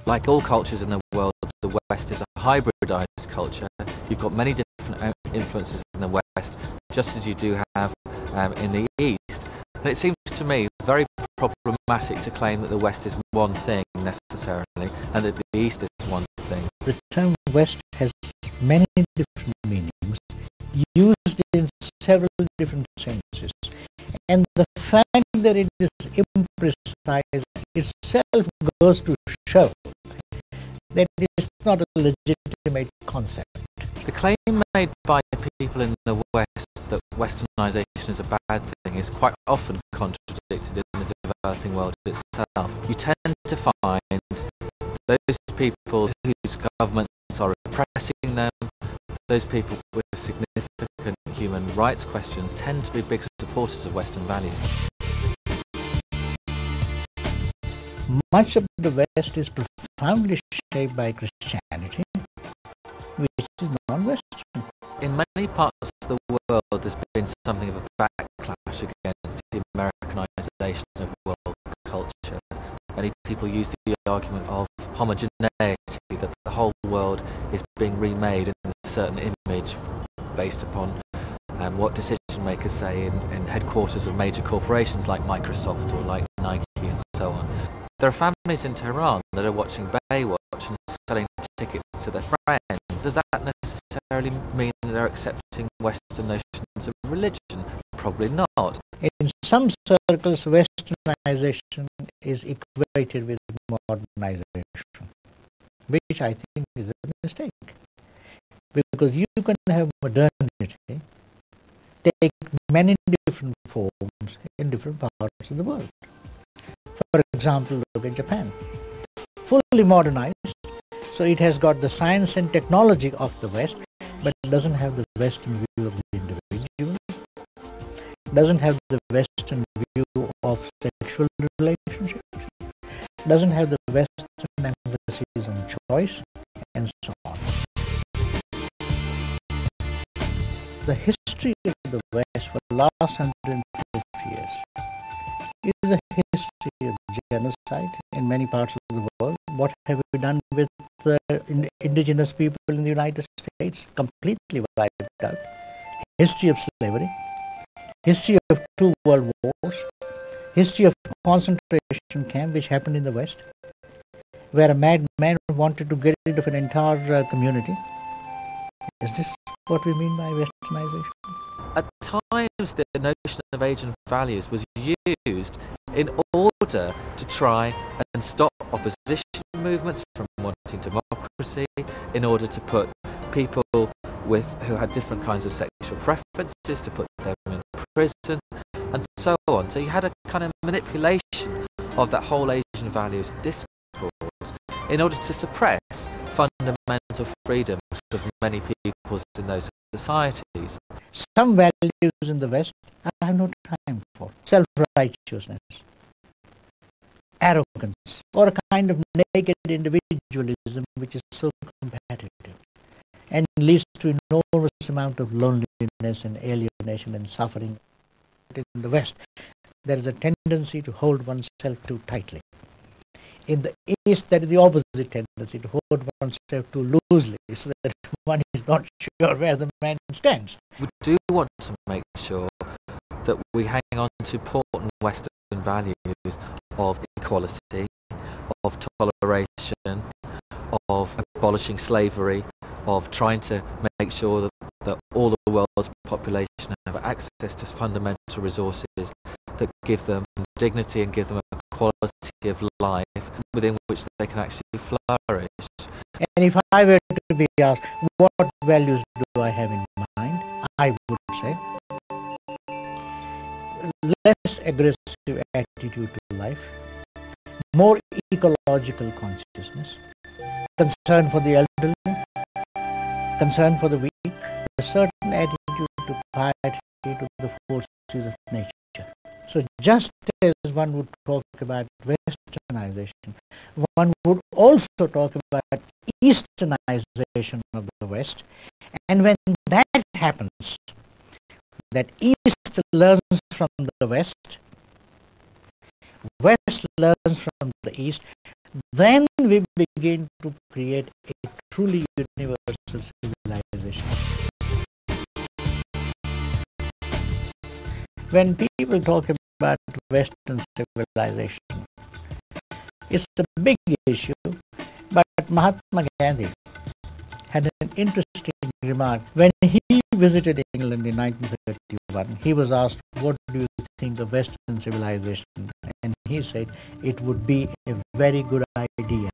like all cultures in the world, the West is a hybridized culture. You've got many different influences in the West, just as you do have in the East. And it seems to me very problematic to claim that the West is one thing necessarily, and that the East is one thing. The term West has many different meanings, used in several different senses. And the fact that it is imprecise itself goes to show that it is not a legitimate concept. The claim made by people in the West that Westernization is a bad thing is quite often contradicted in the developing world itself. You tend to find those people whose governments are repressing them, those people with significant human rights questions, tend to be big supporters of Western values. Much of the West is profoundly shaped by Christianity, which is non-Western. In many parts of the world, there's been something of a backlash against the Americanization of world culture. Many people use the argument of homogeneity, that the whole world is being remade in a certain image based upon what decision makers say in headquarters of major corporations like Microsoft or like Nike and so on. There are families in Tehran that are watching Baywatch and selling tickets to their friends. Does that necessarily mean that they're accepting Western notions of religion? Probably not. In some circles, Westernization is equated with modernization, which I think is a mistake. Because you can have modernity take many different forms in different parts of the world. For example, look at Japan. Fully modernized, so it has got the science and technology of the West, but it doesn't have the Western view of the individual, doesn't have the Western view of sexual relationships, doesn't have the Western emphasis on choice, and so on. The history of the West for the last 150 years is a history of genocide in many parts of the world. What have we done with the indigenous people in the United States? Completely wiped out. History of slavery, history of 2 world wars, history of concentration camp which happened in the West, where a madman wanted to get rid of an entire community. Is this what we mean by Westernization? At times, the notion of age and values was used in order to try and stop opposition movements from wanting democracy, in order to put people who had different kinds of sexual preferences, to put them in prison, and so on. So you had a kind of manipulation of that whole Asian values discourse in order to suppress fundamental freedoms of many peoples in those societies. Some values in the West I have no time for. Self-righteousness, arrogance, or a kind of naked individualism which is so competitive and leads to enormous amount of loneliness and alienation and suffering. In the West, there is a tendency to hold oneself too tightly. In the East, there is the opposite tendency to hold oneself too loosely, so that one is not sure where the man stands. We do want to make sure that we hang on to important Western values of equality, of toleration, of abolishing slavery, of trying to make sure that all the world's population have access to fundamental resources that give them dignity and give them a quality of life within which they can actually flourish. And if I were to be asked, what values do I have in mind, I would say, less aggressive attitude to life, more ecological consciousness, concern for the elderly, concern for the weak, a certain attitude to piety, to the forces of nature. So just as one would talk about Westernization, one would also talk about Easternization of the West. And when that happens, that East learns from the West, West learns from the East, then we begin to create a truly universal civilization. When people talk about Western civilization, it's a big issue, but Mahatma Gandhi had an interesting remark. When he visited England in 1931, he was asked, "What do you think of Western civilization?" And he said, "It would be a very good idea